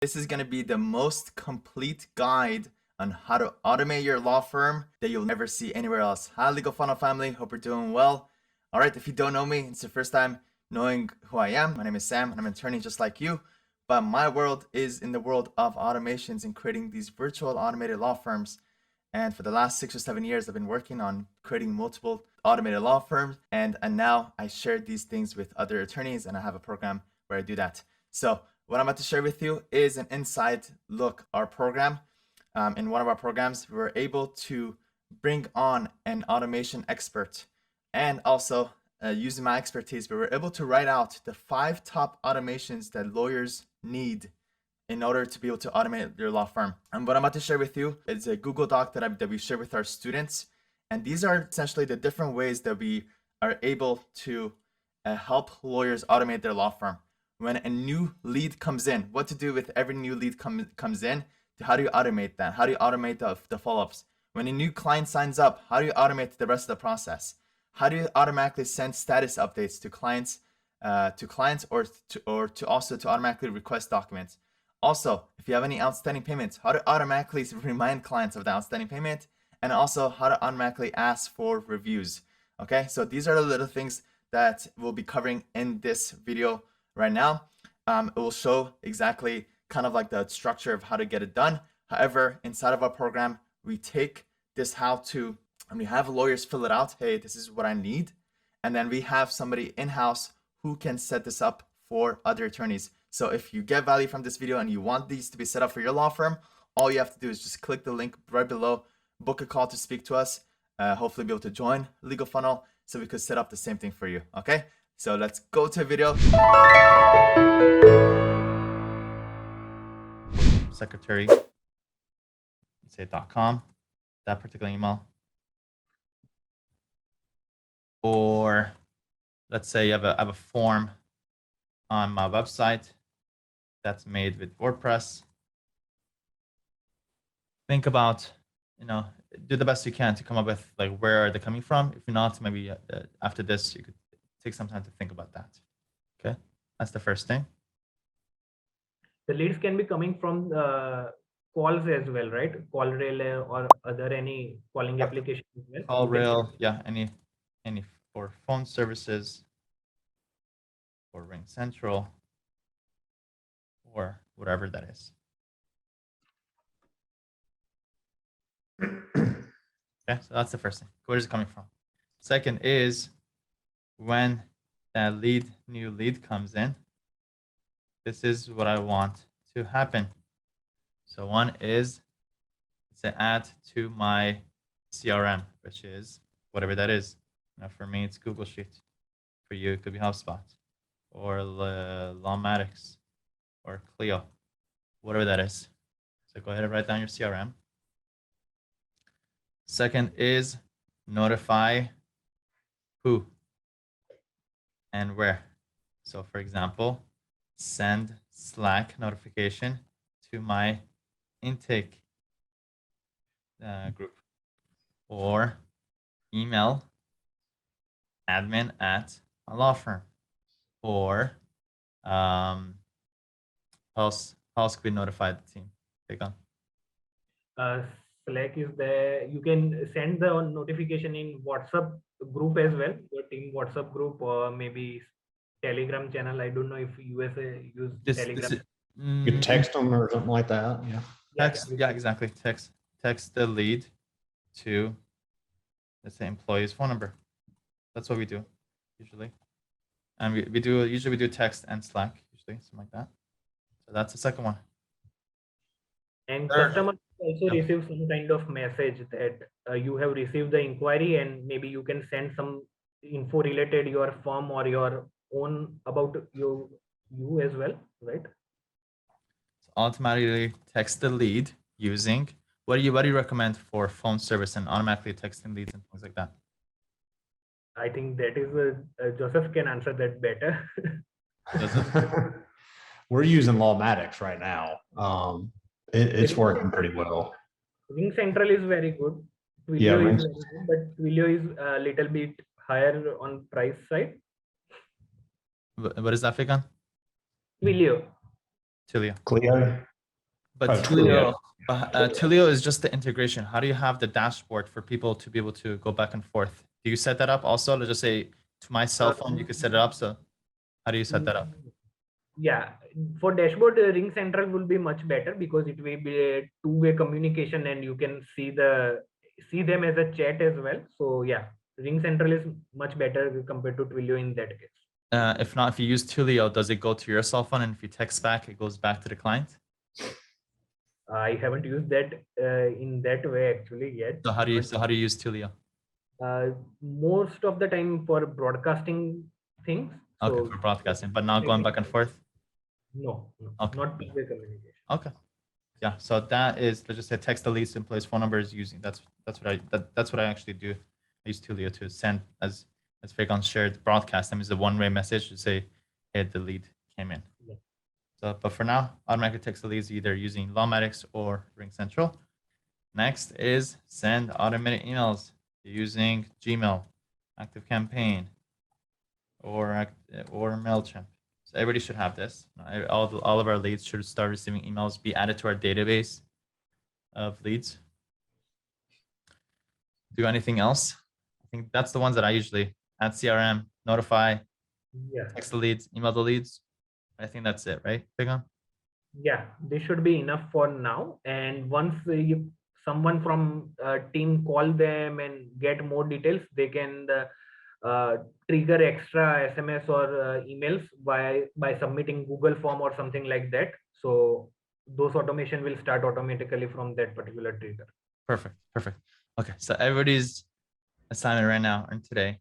This is going to be the most complete guide on how to automate your law firm that you'll never see anywhere else. Hi, Legal Funnel family. Hope you're doing well. All right, if you don't know me, it's your first time knowing who I am. My name is Sam, and I'm an attorney just like you. But my world is in the world of automations and creating these virtual automated law firms. And for the last 6 or 7 years, I've been working on creating multiple automated law firms. And now I share these things with other attorneys, and I have a program where I do that. So what I'm about to share with you is an inside look. Our program, in one of our programs, we were able to bring on an automation expert. And also, using my expertise, we were able to write out the 5 top automations that lawyers need in order to be able to automate your law firm. And what I'm about to share with you is a Google Doc that we share with our students. And these are essentially the different ways that we are able to help lawyers automate their law firm. When a new lead comes in, what to do with every new lead comes in, how do you automate that? How do you automate the follow-ups? When a new client signs up, how do you automate the rest of the process? How do you automatically send status updates to clients or to also to automatically request documents? Also, if you have any outstanding payments, how to automatically remind clients of the outstanding payment, and also how to automatically ask for reviews. Okay, so these are the little things that we'll be covering in this video right now. It will show exactly kind of like the structure of how to get it done. However, inside of our program, we take this how-to and we have lawyers fill it out. Hey, this is what I need. And then we have somebody in-house who can set this up for other attorneys. So if you get value from this video and you want these to be set up for your law firm, all you have to do is just click the link right below, book a call to speak to us, hopefully be able to join Legal Funnel so we could set up the same thing for you, okay? So let's go to a video. Secretary, say .com, that particular email. Or let's say you have a form on my website that's made with WordPress. Think about, do the best you can to come up with like where are they coming from. If not, maybe after this you could take some time to think about that. Okay, that's the first thing. The leads can be coming from calls as well, right? CallRail or other any calling application as well. CallRail, yeah, any for phone services, or Ring Central, or whatever that is. Okay, so that's the first thing. Where is it coming from? Second is when that new lead comes in, this is what I want to happen. So one is to add to my CRM, which is whatever that is. For me, it's Google Sheet. For you, it could be HubSpot or Lawmatics or Clio, whatever that is. So go ahead and write down your CRM. Second is notify who and where. So for example, send Slack notification to my intake group, or email admin at a law firm, or else could be notified the team. Take on. Slack is there. You can send the notification in WhatsApp group as well, your team WhatsApp group, or maybe Telegram channel. I don't know if USA use Telegram. You could text them or something like that. Yeah. Text. Yeah, exactly. Text the lead to, let's say, employee's phone number. That's what we do usually, and we do text and Slack usually, something like that. So that's the second one. And customers also receive some kind of message that you have received the inquiry, and maybe you can send some info related your firm or your own about you as well, right? So automatically text the lead using what do you recommend for phone service and automatically texting leads and things like that? I think that is Joseph can answer that better. We're using Lawmatics right now. It's working pretty well. Ring Central is very good. Twilio is very good, but Twilio is a little bit higher on price side. What is that, Figan? Twilio. Clio. But Oh, Twilio, Twilio. Twilio is just the integration. How do you have the dashboard for people to be able to go back and forth? Do you set that up also? Let's just say to my cell phone, you could set it up. So how do you set that up? Yeah, for dashboard, Ring Central will be much better because it will be a two-way communication and you can see them as a chat as well. So yeah, Ring Central is much better compared to Twilio in that case. If not, if you use Twilio, does it go to your cell phone? And if you text back, it goes back to the client? I haven't used that in that way actually yet. So how do you use Twilio? Most of the time for broadcasting things. Okay, So for broadcasting, but not going back and forth? No, Okay. not two-way communication. Okay. Yeah. So that is, let's just say text the leads, employees phone numbers using. That's what I actually do. I use Twilio to send as Fagan shared broadcast them is a one-way message to say, hey, the lead came in. Yeah. So, but for now, automatically text the leads either using Lawmatics or Ring Central. Next is send automated emails using Gmail, ActiveCampaign, or MailChimp. So everybody should have this. All of our leads should start receiving emails, be added to our database of leads. Do anything else? I think that's the ones that I usually add CRM, notify, text the leads, email the leads. I think that's it, right, Bigon? Yeah, this should be enough for now. And once someone from team call them and get more details, they can trigger extra SMS or emails by submitting Google form or something like that. So those automation will start automatically from that particular trigger. Perfect. Okay, so everybody's assignment right now and today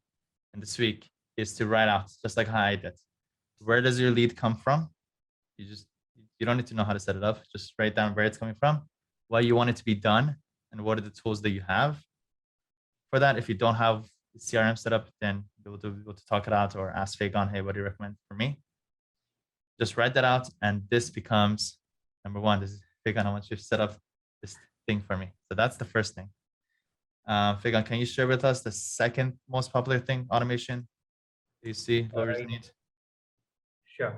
and this week is to write out, just like how I did. Where does your lead come from? You don't need to know how to set it up. Just write down where it's coming from, why you want it to be done, and what are the tools that you have for that. If you don't have the CRM set up, then you'll be able to talk it out or ask Fagon, hey, what do you recommend for me? Just write that out, and this becomes number one. This is Fagon, I want you to set up this thing for me. So that's the first thing. Fagon, can you share with us the second most popular thing, automation, you see lawyers need? Sure.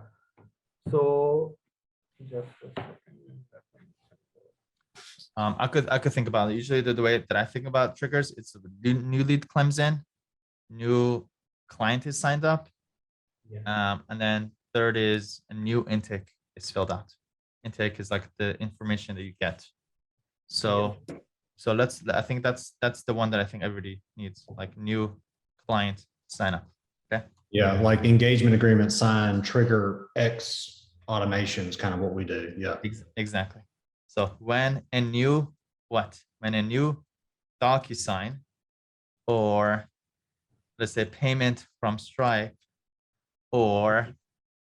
So just a second. I could think about it. Usually the way that I think about triggers, it's new lead comes in, new client is signed up, and then third is a new intake is filled out. Intake is like the information that you get. So I think that's the one that I think everybody needs, like new client sign up. Okay. Yeah, like engagement agreement sign, trigger X automation is kind of what we do. Yeah. Exactly. So when a new DocuSign or let's say payment from Stripe or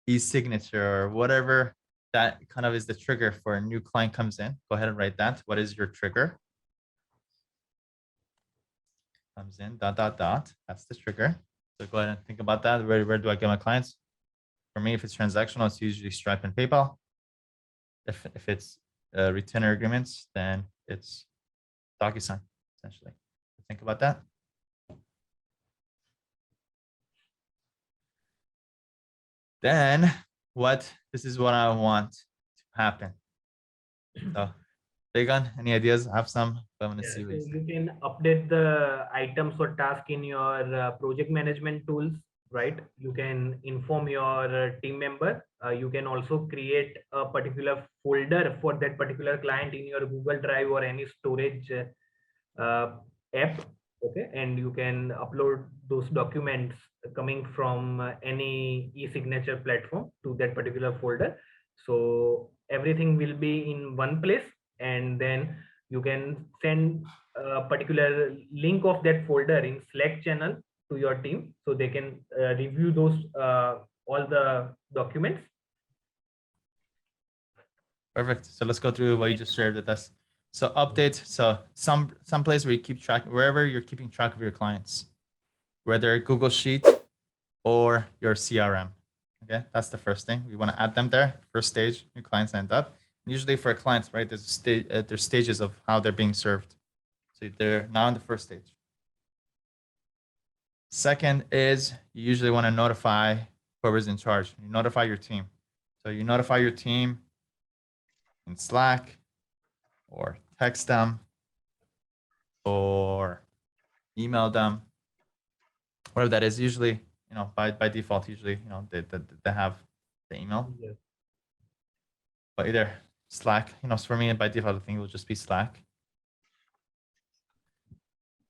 e-signature or whatever that kind of is the trigger for a new client comes in, go ahead and write that. What is your trigger? Comes in, ... That's the trigger. So go ahead and think about that. Where do I get my clients? For me, if it's transactional, it's usually Stripe and PayPal. If it's retainer agreements, then it's DocuSign, essentially. Think about that. Then this is what I want to happen. So Fagan, any ideas? I have some, but I'm gonna see what you can update the items or task in your project management tools, right? You can inform your team member. You can also create a particular folder for that particular client in your Google Drive or any storage app. Okay, and you can upload those documents coming from any e-signature platform to that particular folder. So everything will be in one place, and then you can send a particular link of that folder in Slack channel to your team, so they can review those all the documents. Perfect. So let's go through what you just shared with us. So update. So some place where you keep track, wherever you're keeping track of your clients, whether Google Sheet or your CRM. Okay, that's the first thing. We want to add them there. First stage, new clients signed up. Usually for clients, right? There's stages of how they're being served. So they're now in the first stage. Second is you usually want to notify whoever's in charge. You notify your team. So you notify your team in Slack, or text them or email them, whatever that is. Usually, by default, usually, they have the email. Yes. But either Slack, so for me, by default, I think it will just be Slack.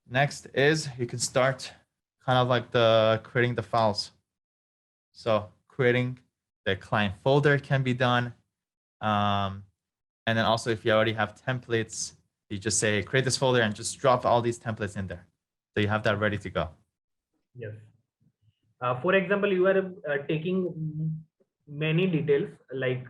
Next is you can start kind of like creating the files. So creating the client folder can be done. And then also if you already have templates, you just say, create this folder and just drop all these templates in there. So you have that ready to go. Yes. For example, you are taking many details, like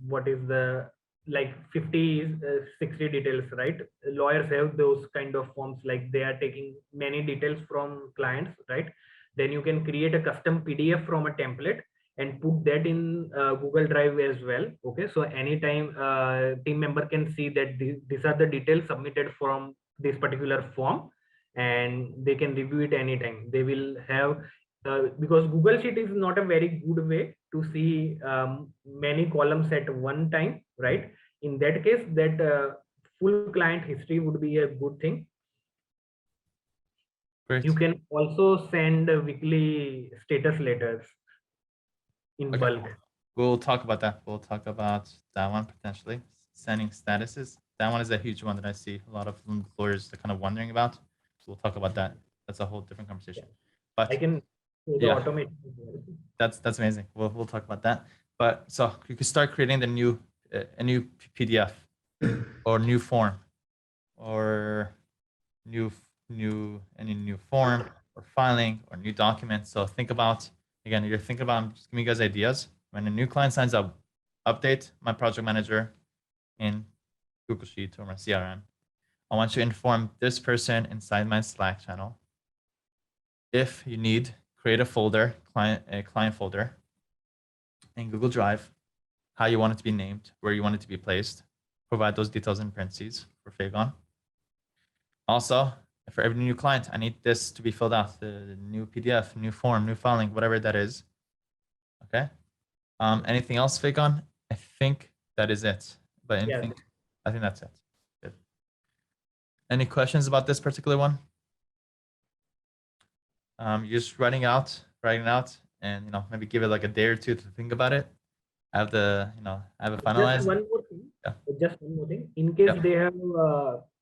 what is the, like 50, 60 details, right? Lawyers have those kind of forms, like they are taking many details from clients, right? Then you can create a custom PDF from a template and put that in Google Drive as well. Okay, so anytime team member can see that these are the details submitted from this particular form, and they can review it anytime. They will have because Google Sheet is not a very good way to see many columns at one time, right? In that case, that full client history would be a good thing. Great. You can also send weekly status letters in bulk. We'll talk about that. We'll talk about that one potentially. Sending statuses. That one is a huge one that I see a lot of lawyers are kind of wondering about. So we'll talk about that. That's a whole different conversation. But I can do the automation. That's amazing. We'll talk about that. But so you can start creating a new PDF or new form or any new form or filing or new document. So think about, again, you're thinking about, I'm just giving you guys ideas. When a new client signs up, update my project manager in Google Sheet or my CRM. I want you to inform this person inside my Slack channel. If you need, create a folder, a client folder in Google Drive, how you want it to be named, where you want it to be placed, provide those details in parentheses for Fagon. Also, for every new client, I need this to be filled out, the new PDF, new form, new filing, whatever that is. Okay. Anything else, Fagon? I think that is it. But anything, I think that's it. Good. Any questions about this particular one? You're just writing it out, and maybe give it like a day or two to think about it. Have it finalized. Just one more thing. Just one more thing. In case they have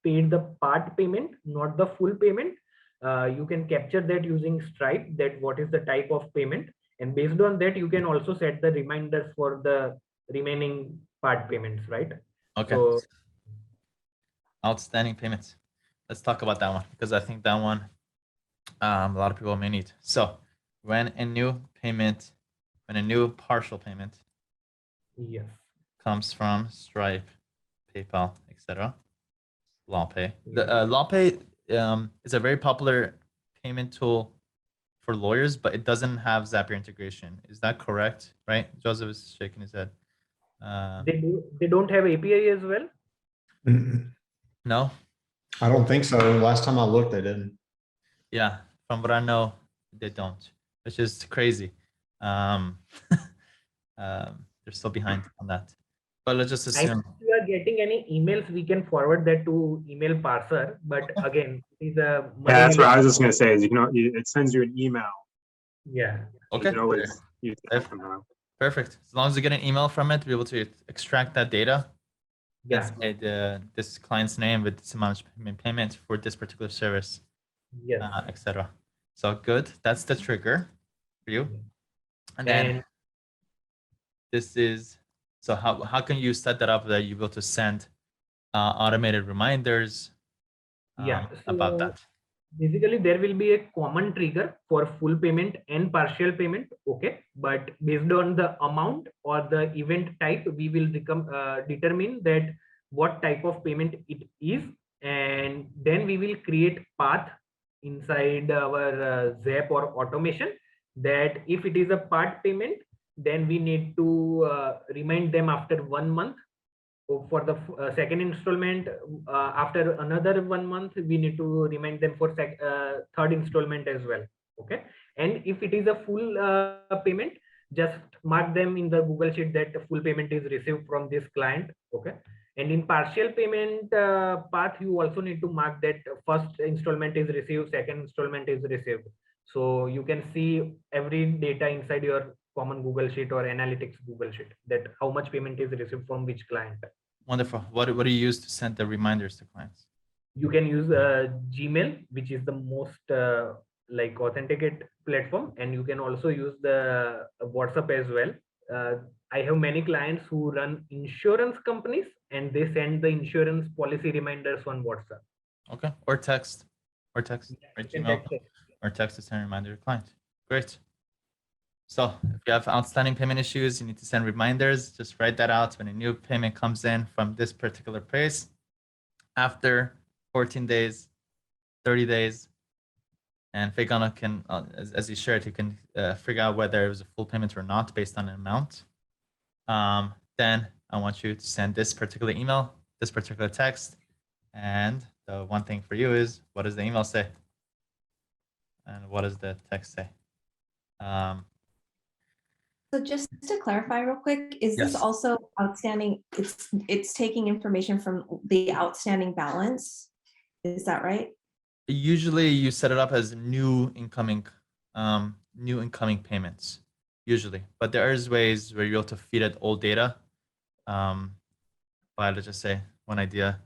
paid the part payment, not the full payment, you can capture that using Stripe, that what is the type of payment, and based on that you can also set the reminders for the remaining part payments, right? Okay. So, outstanding payments. Let's talk about that one, because I think that one a lot of people may need. So when a new partial payment comes from Stripe, PayPal, etc., LawPay. The LawPay is a very popular payment tool for lawyers, but it doesn't have Zapier integration. Is that correct? Right? Joseph is shaking his head. They don't have API as well? No? I don't think so. Last time I looked, they didn't. Yeah, from what I know, they don't, which is crazy. They're still behind on that. But let's just assume. If you are getting any emails, we can forward that to email parser. But again, it is a that's what I was just going to say. Is it sends you an email. Yeah. Okay. You can always use that somehow. Perfect. As long as you get an email from it, to be able to extract that data. Yeah. This client's name with this amount of payment for this particular service. Yes. Etc. So good. That's the trigger for you. And then this is, so how can you set that up that you're able to send automated reminders about that? Basically, there will be a common trigger for full payment and partial payment. Okay. But based on the amount or the event type, we will determine that what type of payment it is. And then we will create path inside our Zap or automation, that if it is a part payment, then we need to remind them after 1 month. For the second installment, after another 1 month, we need to remind them for third installment as well. Okay. And if it is a full payment, just mark them in the Google Sheet that the full payment is received from this client. Okay. And in partial payment path, you also need to mark that first installment is received, second installment is received. So you can see every data inside your common Google Sheet or analytics Google Sheet, that how much payment is received from which client. Wonderful. What do you use to send the reminders to clients? You can use Gmail, which is the most like authenticate platform, and you can also use the WhatsApp as well. I have many clients who run insurance companies, and they send the insurance policy reminders on WhatsApp. Okay, or text, right? Gmail, Text it. or text to send a reminder to client. Great. So if you have outstanding payment issues, you need to send reminders. Just write that out when a new payment comes in from this particular place. After 14 days, 30 days, and Fagan can, as you shared, you can figure out whether it was a full payment or not based on an amount. Then I want you to send this particular email, this particular text, and the one thing for you is, what does the email say? And what does the text say? So just to clarify real quick, is this Yes. also outstanding? It's taking information from the outstanding balance. Is that right? Usually you set it up as new incoming payments, usually, but there is ways where you're able to feed it old data. But let's just say one idea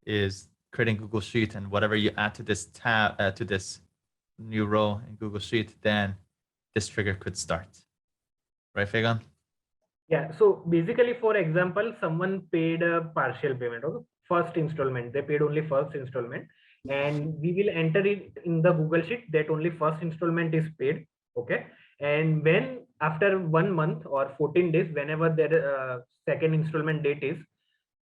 is creating Google Sheet, and whatever you add to this tab, to this new row in Google Sheet, then this trigger could start. Right, Fagan? Yeah, so basically, for example, someone paid a partial payment, okay? First installment, they paid only first installment, and we will enter it in the Google Sheet that only first installment is paid, okay? And when after 1 month or 14 days, whenever their second installment date is,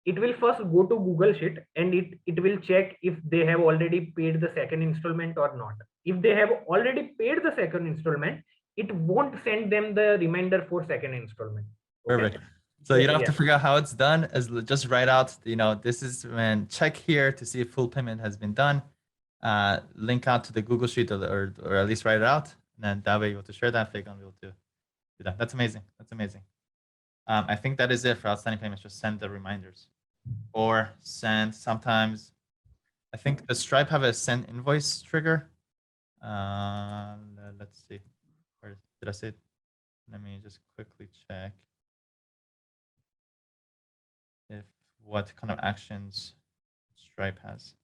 it will first go to Google Sheet, and it will check if they have already paid the second installment or not. If they have already paid the second installment, it won't send them the reminder for second installment. Okay? Perfect. So you don't have to Yeah. figure out how it's done, as just write out, this is when check here to see if full payment has been done. Link out to the Google Sheet, or at least write it out, and then that way you'll be able to share that. Fagan will do that. That's amazing. That's amazing. I think that is it for outstanding payments. Just send the reminders, or send sometimes. I think the Stripe have a send invoice trigger. Let's see. Where did I say it? Let me just quickly check if what kind of actions Stripe has.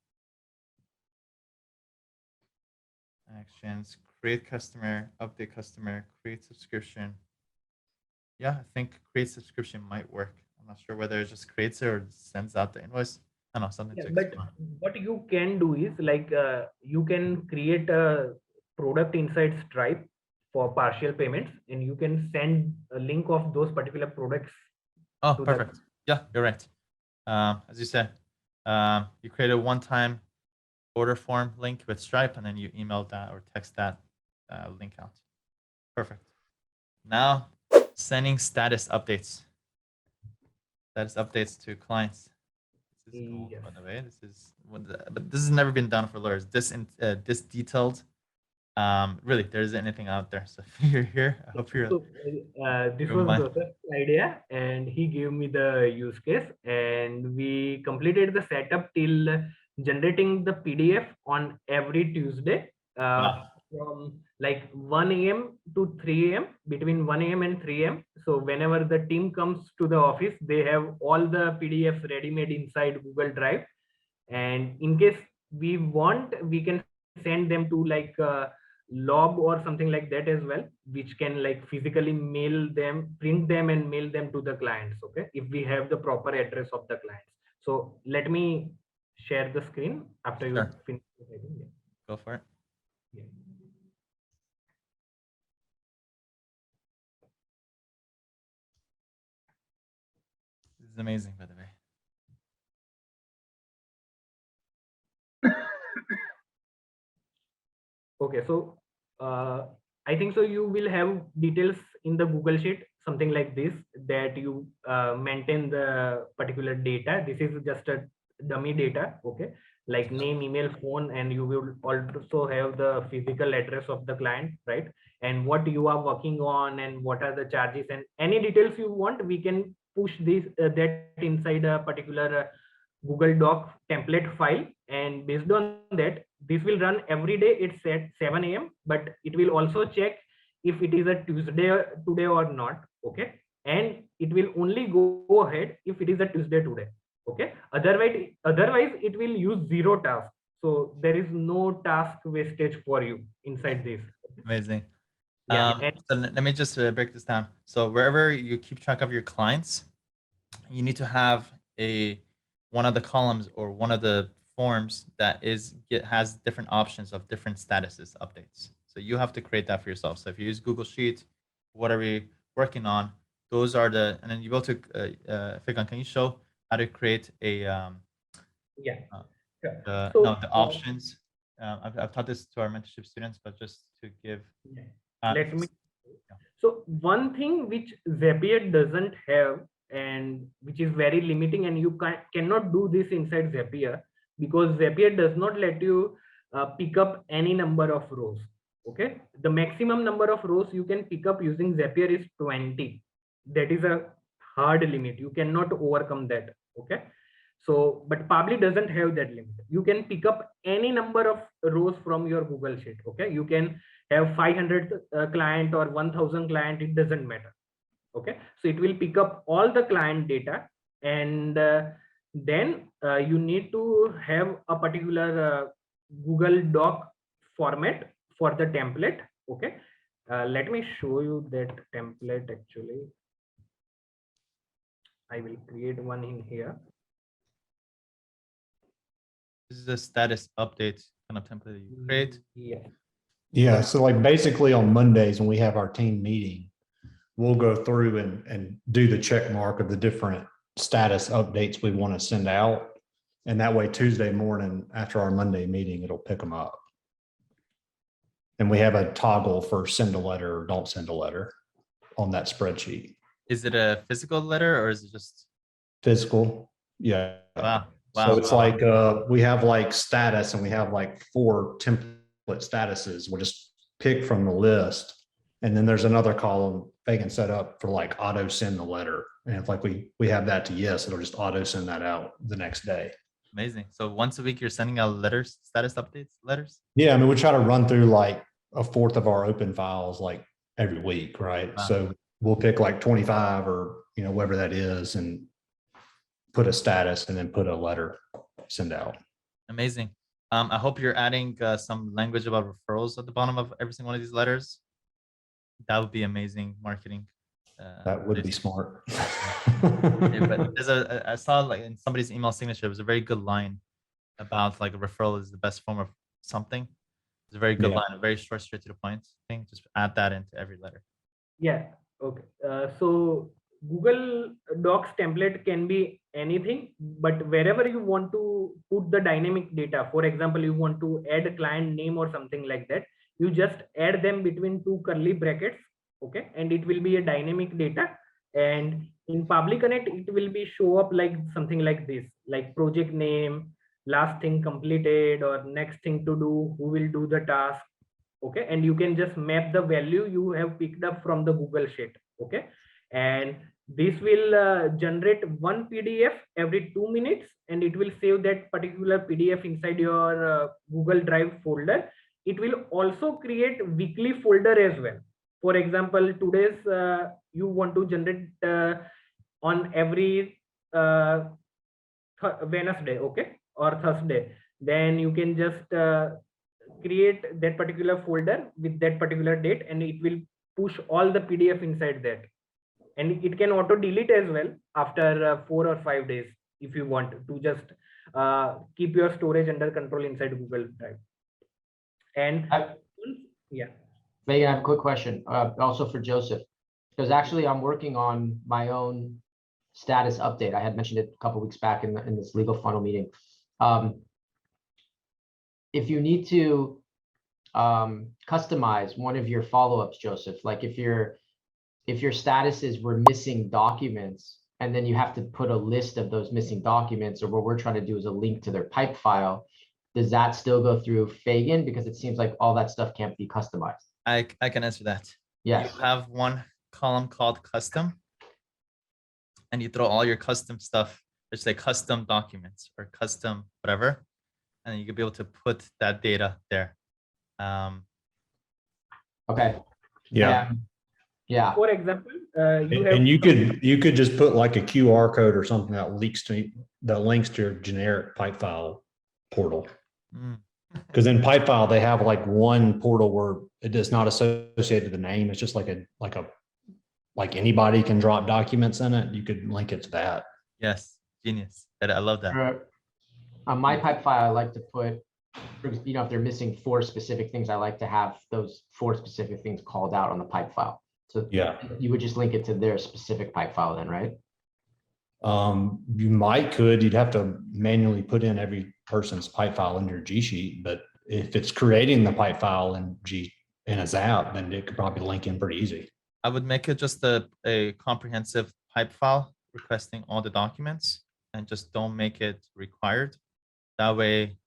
Actions, create customer, update customer, create subscription. Yeah, I think create subscription might work. I'm not sure whether it just creates it or sends out the invoice. I don't know, something Yeah, to but explore. what you can do is like you can create a product inside Stripe for partial payments, and you can send a link of those particular products. Oh, to perfect. Yeah, you're right. As you said, you create a one-time order form link with Stripe, and then you email that or text that link out. Perfect. Now, sending status updates. Status updates to clients. This is cool, Yes. by the way. This is but this has never been done for lawyers. This detailed. Really, there isn't anything out there. So if you're here, I hope you're. So this Never was mind. Joseph's idea, and he gave me the use case, and we completed the setup till generating the PDF on every Tuesday Wow. from like 1 a.m. to 3 a.m. between 1 a.m. and 3 a.m. So whenever the team comes to the office, they have all the PDFs ready-made inside Google Drive, and in case we want, we can send them to like lob or something like that as well, which can like physically mail them, print them, and mail them to the clients. Okay, if we have the proper address of the clients. So let me share the screen after you Sure. finish the typing. Yeah. Go for it. Yeah. This is amazing, by the way. Okay, so I think so you will have details in the Google Sheet, something like this, that you maintain the particular data. This is just a dummy data, okay, like name, email, phone, and you will also have the physical address of the client, right? And what you are working on, and what are the charges, and any details you want, we can push this that inside a particular Google Doc template file, and based on that, this will run every day. It's at 7 a.m. but it will also check if it is a Tuesday today or not. Okay, and it will only go ahead if it is a Tuesday today. Okay, otherwise it will use 0 task. So there is no task wastage for you inside this. Amazing. Yeah, So let me just break this down. So wherever you keep track of your clients, you need to have one of the columns or one of the forms that has different options of different statuses updates. So you have to create that for yourself. So if you use Google Sheets, whatever you're working on, those are and then you go to Figan, can you show how to create a yeah. the options? I've taught this to our mentorship students, but just to give. Let me. So one thing which Zapier doesn't have, and which is very limiting, and you cannot do this inside Zapier, because Zapier does not let you pick up any number of rows. Okay, the maximum number of rows you can pick up using Zapier is 20. That is a hard limit. You cannot overcome that. Okay, so but Pabli doesn't have that limit. You can pick up any number of rows from your Google Sheet. Okay, you can have 500 client or 1000 client, it doesn't matter. Okay, so it will pick up all the client data, and then you need to have a particular Google Doc format for the template. Okay, let me show you that template. Actually, I will create one in here. This is a status update kind of template that you create. Yeah. So like basically on Mondays when we have our team meeting, we'll go through and do the check mark of the different status updates we want to send out. And that way Tuesday morning after our Monday meeting, it'll pick them up. And we have a toggle for send a letter or don't send a letter on that spreadsheet. Is it a physical letter or is it just Physical? Yeah. wow? So it's like we have like status and we have like 4 template statuses. We'll just pick from the list. And then there's another column they can set up for like auto send the letter. And if like we have that to yes, it'll just auto send that out the next day. Amazing. So once a week you're sending out letters, status updates, letters? Yeah, I mean, we try to run through like 1/4 of our open files like every week, right? Wow. So we'll pick like 25 or whatever that is and put a status and then put a letter send out. Amazing. I hope you're adding some language about referrals at the bottom of every single one of these letters. That would be amazing marketing. That would be smart. Yeah, but I saw like in somebody's email signature, it was a very good line about like a referral is the best form of something. It's a very good line, a very short, straight to the point thing. Just add that into every letter. Yeah. Okay. So Google Docs template can be anything, but wherever you want to put the dynamic data, for example, you want to add a client name or something like that, you just add them between 2 curly brackets. Okay, and it will be a dynamic data, and in Public Connect it will be show up like something like this, like project name, last thing completed, or next thing to do, who will do the task. Okay, and you can just map the value you have picked up from the Google Sheet. Okay, and this will generate one PDF every 2 minutes, and it will save that particular PDF inside your Google Drive folder. It will also create weekly folder as well. For example, today's you want to generate on every Wednesday, okay, or Thursday, then you can just create that particular folder with that particular date, and it will push all the PDF inside that. And it can auto delete as well after 4 or 5 days if you want to just keep your storage under control inside Google Drive. And yeah. Megan, I have a quick question also for Joseph, because actually I'm working on my own status update. I had mentioned it a couple of weeks back in this legal funnel meeting. If you need to customize one of your follow-ups, Joseph, like if your statuses were missing documents, and then you have to put a list of those missing documents, or what we're trying to do is a link to their pipe file, does that still go through Fagan? Because it seems like all that stuff can't be customized. I can answer that. Yes. You have one column called custom. and you throw all your custom stuff, let's say custom documents or custom whatever, and then you could be able to put that data there. Okay. Yeah. Yeah. For example, you have And you could just put like a QR code or something that links to your generic pipe file portal. Mm. Because in pipe file, they have like one portal where it is not associated with the name. It's just like anybody can drop documents in it. You could link it to that. Yes, genius. I love that. On my pipe file, I like to put, if they're missing 4 specific things, I like to have those 4 specific things called out on the pipe file. So Yeah. you would just link it to their specific pipe file then, right? You'd have to manually put in every person's pipe file in your G sheet, but if it's creating the pipe file in a Zap, then it could probably link in pretty easy. I would make it just a comprehensive pipe file requesting all the documents, and just don't make it required. That way,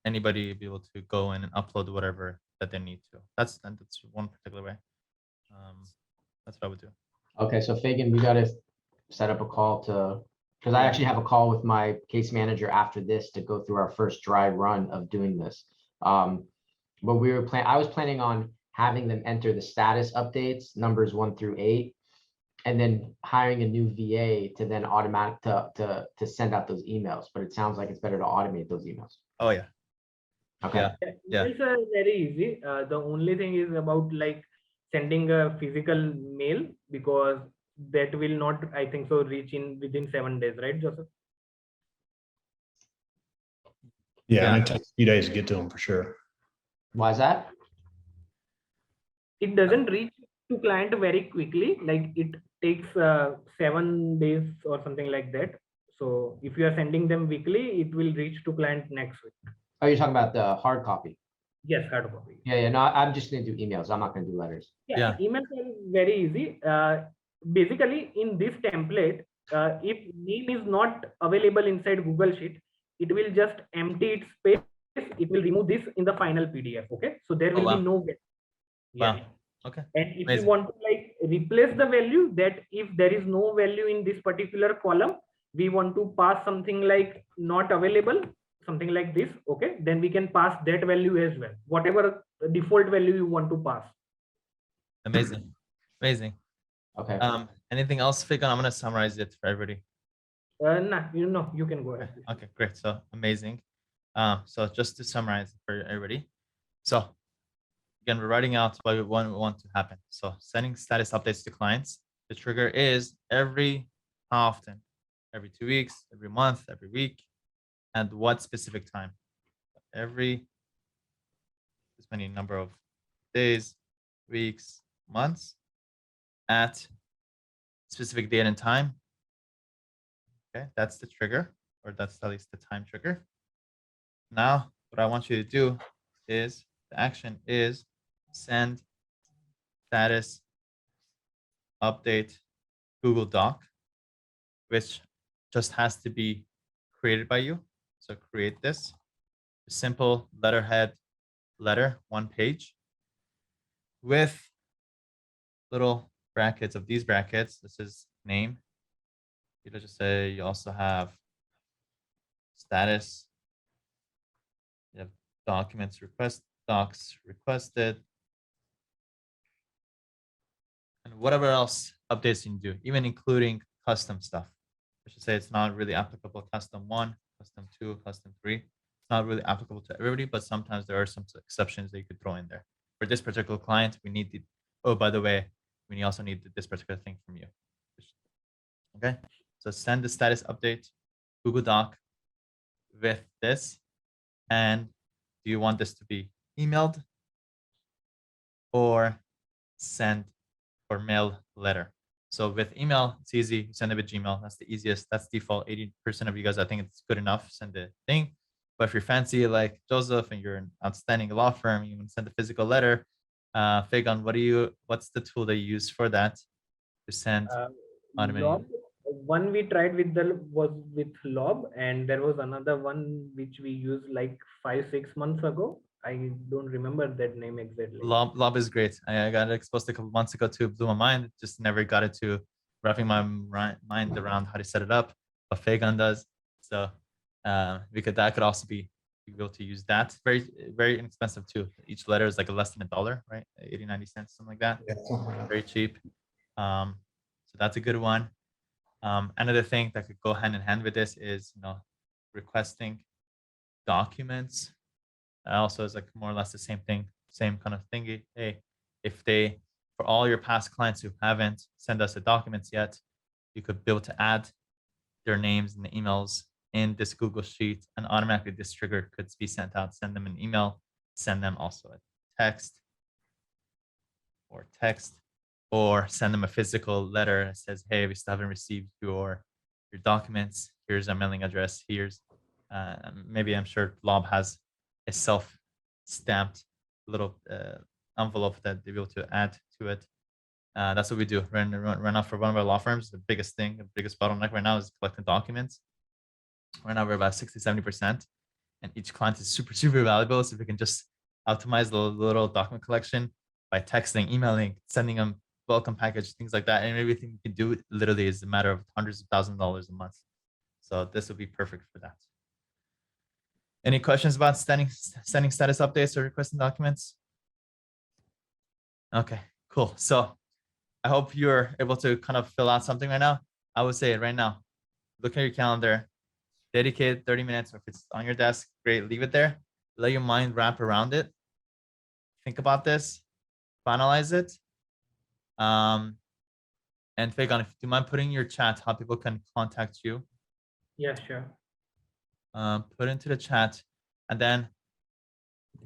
anybody will be able to go in and upload whatever that they need to. That's one particular way. That's what I would do. Okay, so Fagan, we got to set up a call because I actually have a call with my case manager after this to go through our first dry run of doing this. But I was planning on having them enter the status updates, numbers 1 through 8, and then hiring a new VA to then to send out those emails. But it sounds like it's better to automate those emails. Oh yeah. Okay. Yeah. Emails are very easy. The only thing is about like sending a physical mail, because that will not, I think so, reach in within 7 days, right, Joseph? Yeah, and it takes a few days to get to them for sure. Why is that? It doesn't reach to client very quickly. Like it takes 7 days or something like that. So if you are sending them weekly, it will reach to client next week. Oh, you're talking about the hard copy. Yes, hard copy. Yeah. No, I'm just going to do emails. I'm not going to do letters. Yeah. Emails are very easy. Basically, in this template, if name is not available inside Google Sheet, it will just empty its space. It will remove this in the final PDF. Okay, so there will be no value. Wow. Okay. And if Amazing. you want to like replace the value, that if there is no value in this particular column, we want to pass something like not available, something like this. Okay, then we can pass that value as well, whatever default value you want to pass. Amazing. Amazing. Okay. Anything else, Fagan? I'm gonna summarize it for everybody. Nah, you can go ahead. Okay, great. So amazing. So just to summarize for everybody. So again, we're writing out what we want to happen. So sending status updates to clients. The trigger is every how often? Every 2 weeks, every month, every week, and what specific time? Every this many number of days, weeks, months, at specific date and time. Okay, that's the trigger, or that's at least the time trigger. Now, what I want you to do is the action is send status update Google Doc, which just has to be created by you. So create this simple letterhead letter, 1 page, with little brackets of these brackets. This is name. Let's just say you also have status. You have documents docs requested, and whatever else updates you can do, even including custom stuff. I should say it's not really applicable. Custom 1, custom 2, custom 3. It's not really applicable to everybody, but sometimes there are some exceptions that you could throw in there. For this particular client, we need the, oh, by the way, we also need this particular thing from you. Okay, so send the status update Google Doc with this. And do you want this to be emailed or send or mail letter? So with email, it's easy. Send it with Gmail. That's the easiest. That's default. 80% of you guys, I think it's good enough. Send the thing. But if you're fancy like Joseph and you're an outstanding law firm, you want to send a physical letter. Fagan, what's the tool they use for that to send automated? One we tried was with Lob, and there was another one which we used like 5-6 months ago. I don't remember that name exactly. Lob is great. I got exposed to a couple months ago too. Blew my mind. Just never got it to wrapping my mind around how to set it up, what Fagon does. So that could also be able to use that. Very, very inexpensive too. Each letter is like less than $1, right? 80, 90 cents, something like that. Yeah, something like that. Very cheap. So that's a good one. Another thing that could go hand in hand with this is, requesting documents. Also is like more or less the same thing, same kind of thingy. Hey, if for all your past clients who haven't sent us the documents yet, you could be able to add their names and the emails in this Google Sheet, and automatically this trigger could be sent out. Send them an email, send them also a text, or send them a physical letter that says, hey, we still haven't received your documents. Here's our mailing address. Here's maybe I'm sure Lob has a self-stamped little envelope that they'll be able to add to it. That's what we do right now for one of our law firms. The biggest bottleneck right now is collecting documents. Right now we're about 60-70%, and each client is super, super valuable. So if we can just optimize the little document collection by texting, emailing, sending them welcome package, things like that, and everything we can do literally is a matter of hundreds of thousands of dollars a month. So this would be perfect for that. Any questions about sending status updates or requesting documents? Okay, cool. So I hope you're able to kind of fill out something right now. I would say right now, look at your calendar, dedicate 30 minutes, or if it's on your desk, great, leave it there. Let your mind wrap around it. Think about this, finalize it. And Fagon, if you mind putting in your chat how people can contact you. Yeah, sure. Put into the chat, and then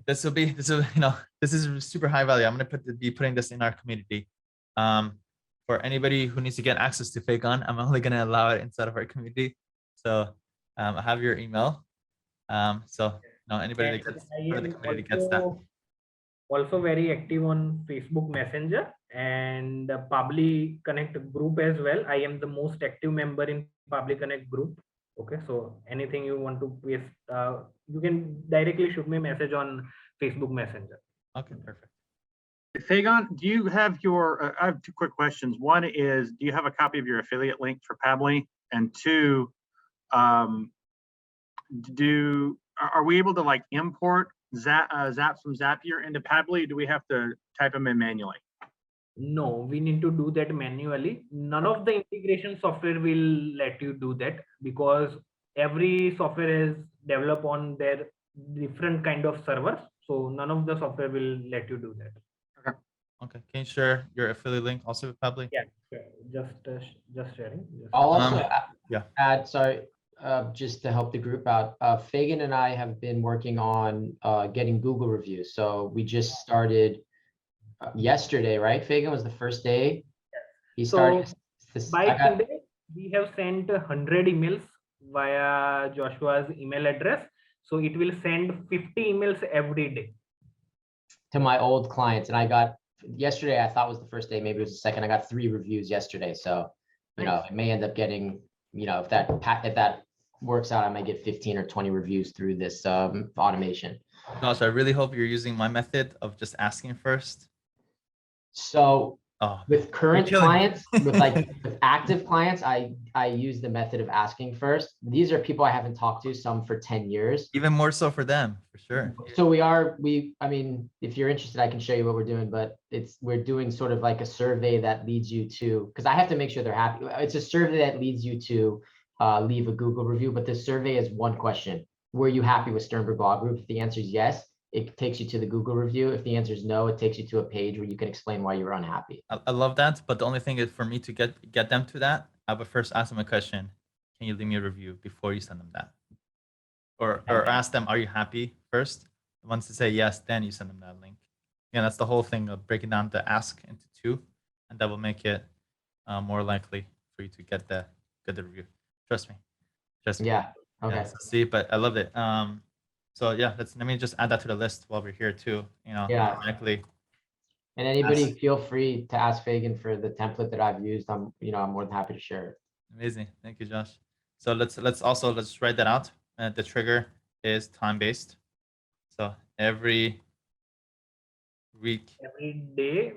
this is super high value. I'm gonna be putting this in our community. For anybody who needs to get access to Fagon, I'm only gonna allow it inside of our community. So I have your email. So anybody that gets part of the community gets that. Also very active on Facebook Messenger and Public Connect group as well. I am the most active member in Public Connect group. Okay, so anything you want to paste, you can directly shoot me a message on Facebook Messenger. Okay, perfect. Fagon, do you have I have two quick questions. One is, do you have a copy of your affiliate link for Pabbly? And two, are we able to like import Zaps from Zapier into Pabbly? Do we have to type them in manually? No, we need to do that manually. None of the integration software will let you do that because every software is developed on their different kind of servers. So none of the software will let you do that. Okay, can you share your affiliate link also with Pabbly? Yeah, sure. Just sharing. I'll also yeah. add, sorry, just to help the group out. Fagan and I have been working on getting Google reviews. So we just started yesterday, right? Fagan was the first day. He started. By today, we have sent 100 emails via Joshua's email address. So it will send 50 emails every day to my old clients, and I got yesterday. I thought was the first day, maybe it was the second. I got 3 reviews yesterday, so it may end up getting, if that works out, I might get 15 or 20 reviews through this automation. Gosh, I really hope you're using my method of just asking first. So with current clients, with active clients, I use the method of asking first. These are people I haven't talked to, some for 10 years. Even more so for them, for sure. So I mean, if you're interested, I can show you what we're doing, but we're doing sort of like a survey that leads you to, because I have to make sure they're happy. It's a survey that leads you to leave a Google review, but the survey is one question. Were you happy with Sternberg Law Group? If the answer is yes, it takes you to the Google review. If the answer is no, it takes you to a page where you can explain why you were unhappy. I love that, but the only thing is for me to get them to that, I would first ask them a question. Can you leave me a review before you send them that? Or ask them, are you happy first? Once they say yes, then you send them that link. Yeah, that's the whole thing of breaking down the ask into 2, and that will make it more likely for you to get the review. Trust me. Yeah. Okay. Yeah, so see, but I loved it. So yeah, let me just add that to the list while we're here too. Yeah. Automatically. And anybody feel free to ask Fagan for the template that I've used. I'm more than happy to share it. Amazing. Thank you, Josh. So let's write that out. The trigger is time-based. So every week. Every day,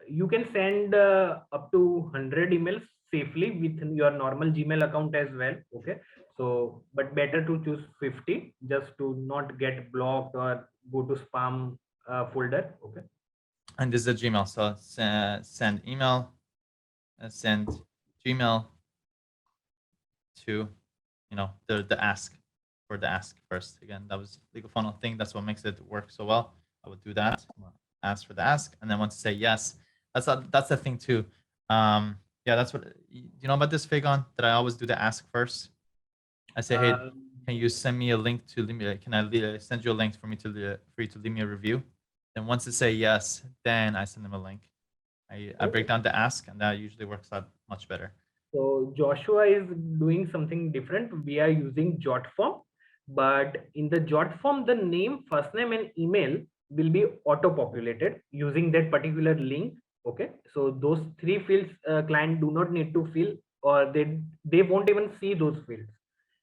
you can send up to 100 emails safely with your normal Gmail account as well. Okay. So, but better to choose 50 just to not get blocked or go to spam folder. Okay. And this is a Gmail, so send email, send Gmail to, the ask, for the ask first. Again, that was legal funnel thing. That's what makes it work so well. I would do that. Ask for the ask, and then once you say yes, that's the thing too. Yeah, that's what you know about this, Fagon, that I always do the ask first. I say, hey, can you send me a link to leave me? Can I send you a link for you to leave me a review? Then once they say yes, then I send them a link. I break down the ask, and that usually works out much better. So Joshua is doing something different. We are using jot form, but in the jot form, the name, first name, and email will be auto-populated using that particular link. Okay, so those three fields client do not need to fill, or they won't even see those fields.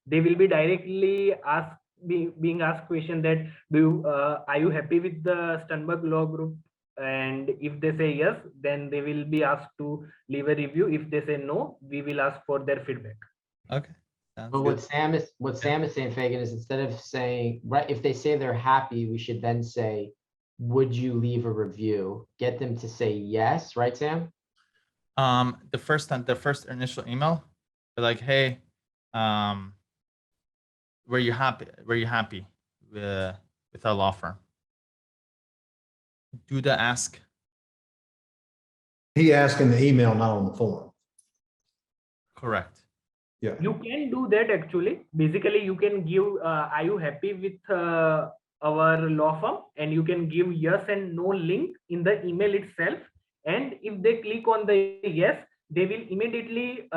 They will be directly being asked question that are you happy with the Sternberg law group? And if they say yes, then they will be asked to leave a review. If they say no, we will ask for their feedback. Okay. Sounds But good. what Sam is saying, Fagan, is instead of saying, right, if they say they're happy, we should then say, would you leave a review? Get them to say yes, right, Sam? The first initial email, they're like, hey, were you happy with our law firm? Do the ask. He asked in the email, not on the form. Correct. Yeah. You can do that actually. Basically, you can give, are you happy with our law firm? And you can give yes and no link in the email itself. And if they click on the yes, they will immediately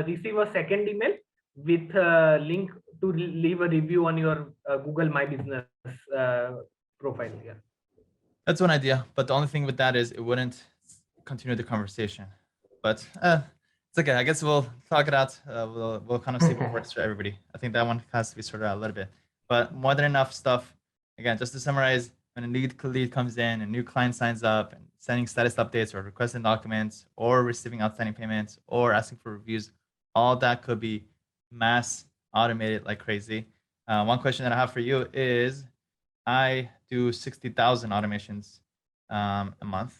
receive a second email with a link to leave a review on your Google My Business profile here. That's one idea, but the only thing with that is it wouldn't continue the conversation. But it's okay. I guess we'll talk it out. We'll kind of see what works for everybody. I think that one has to be sorted out a little bit. But more than enough stuff. Again, just to summarize, when a new lead comes in, a new client signs up, and sending status updates or requesting documents or receiving outstanding payments or asking for reviews, all that could be mass automated like crazy. One question that I have for you is, I do 60,000 automations a month.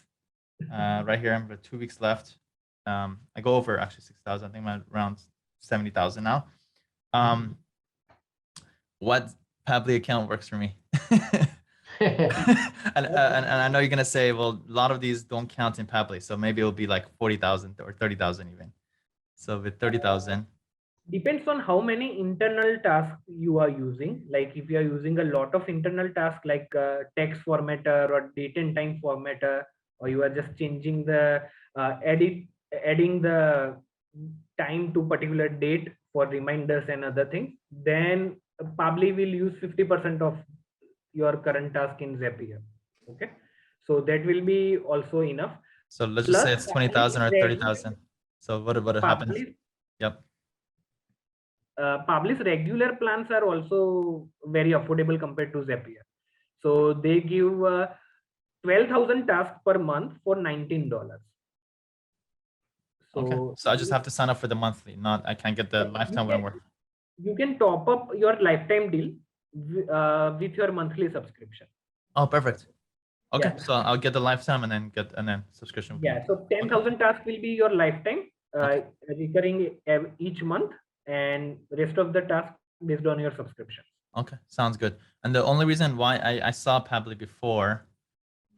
Right here, I'm 2 weeks left. I go over actually 6,000. I think I'm around 70,000 now. What Pabbly account works for me? and I know you're gonna say, well, a lot of these don't count in Pabbly, so maybe it'll be like 40,000 or 30,000 even. So with 30,000. Depends on how many internal tasks you are using. Like if you are using a lot of internal tasks like text formatter or date and time formatter, or you are just changing the adding the time to particular date for reminders and other things, then Pabbly will use 50% of your current task in Zapier. Okay, so that will be also enough. So let's just say it's 20,000 or 30,000. So what happens? Yep. Pabbly's regular plans are also very affordable compared to Zapier. So they give 12,000 tasks per month for $19. So, okay. So I just have to sign up for the monthly, I can't get the lifetime when we're. You can top up your lifetime deal with your monthly subscription. Oh, perfect. Okay, Yeah. so I'll get the lifetime and then subscription. Yeah, so 10,000 tasks will be your lifetime, recurring each month, and rest of the tasks based on your subscription. Okay, sounds good. And the only reason why I saw Pabbly before,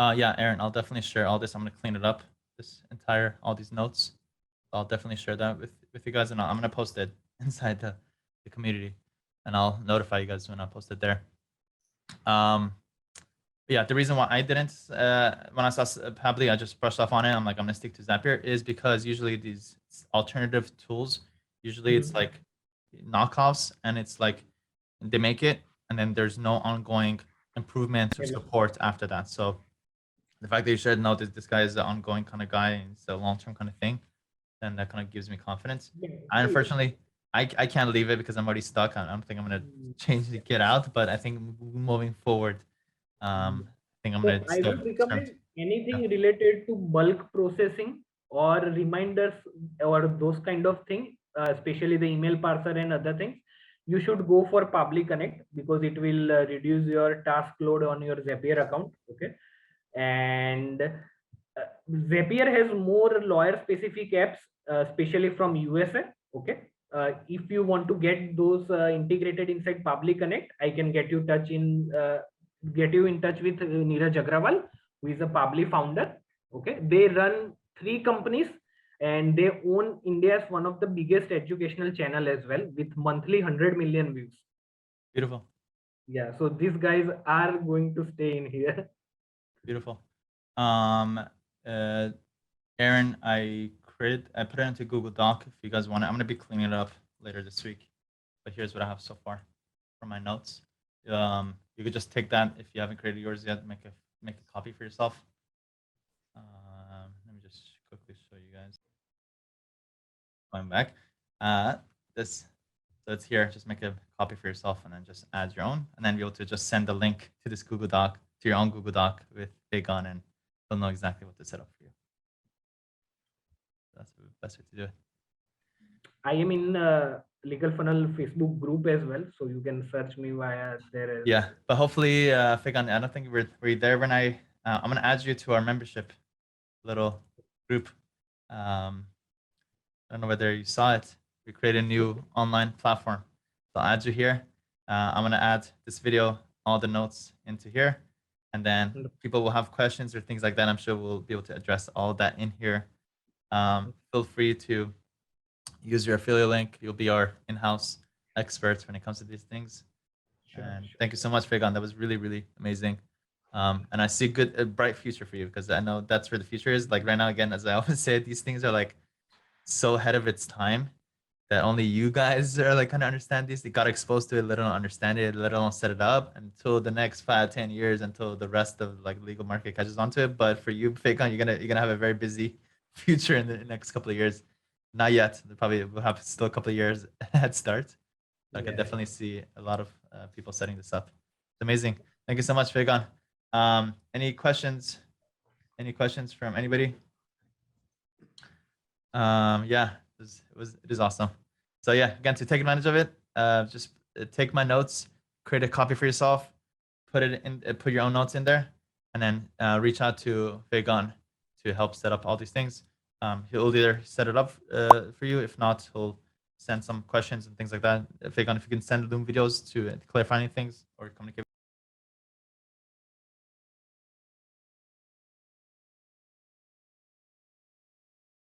yeah, Aaron, I'll definitely share all this. I'm gonna clean it up, all these notes. I'll definitely share that with you guys, and I'm gonna post it inside the community, and I'll notify you guys when I post it there. Yeah, the reason why I didn't, when I saw Pabbly, I just brushed off on it. I'm like, I'm gonna stick to Zapier, is because usually these alternative tools, usually it's like knockoffs, and it's like they make it, and then there's no ongoing improvement or support after that. So the fact that you shared, no, this guy is an ongoing kind of guy, and it's a long-term kind of thing, then that kind of gives me confidence. I unfortunately, I can't leave it because I'm already stuck. I don't think I'm gonna change to get out, but I think moving forward, I think I'm gonna. I would recommend anything related to bulk processing or reminders or those kind of thing, especially the email parser and other things, you should go for Public Connect because it will reduce your task load on your Zapier account. Okay. And Zapier has more lawyer specific apps, especially from USA. Okay. If you want to get those integrated inside Public Connect, I can get you in touch with Neeraj Agrawal, who is a Public founder. Okay. They run 3 companies and they own India's one of the biggest educational channel as well, with monthly 100 million views. Beautiful. Yeah. So these guys are going to stay in here. Beautiful. Aaron, I put it into Google Doc if you guys want it. I'm gonna be cleaning it up later this week, but here's what I have so far from my notes. You could just take that if you haven't created yours yet. Make a copy for yourself. Let me just quickly show you guys. Going back, so it's here. Just make a copy for yourself and then just add your own, and then be able to just send the link to this Google Doc to your own Google Doc with Big on, and they'll know exactly what to set up for you. That's the best way to do it. I am in Legal Funnel Facebook group as well, so you can search me via there. Yeah, but hopefully, Figan, I don't think we're there when I'm gonna add you to our membership little group. I don't know whether you saw it. We created a new online platform. So I'll add you here. I'm gonna add this video, all the notes into here, and then people will have questions or things like that. I'm sure we'll be able to address all that in here. Feel free to use your affiliate link. You'll be our in-house experts when it comes to these things. And thank you so much, Figan. That was really, really amazing. And I see a bright future for you because I know that's where the future is. Like right now, again, as I always say, these things are like so ahead of its time that only you guys are like kind of understand these. They got exposed to it, let alone understand it, let alone set it up until the next 5-10 years, until the rest of like legal market catches on to it. But for you, Figan, you're gonna have a very busy future in the next couple of years. Not yet. They probably will have still a couple of years head start. I can definitely see a lot of people setting this up. It's amazing. Thank you so much, Figan. Any questions? Any questions from anybody? Yeah, it is awesome. So yeah, again, to take advantage of it, just take my notes, create a copy for yourself, put your own notes in there, and then reach out to Figan to help set up all these things. He'll either set it up for you. If not, he'll send some questions and things like that. Figan, if you can send Loom videos to clarify any things or communicate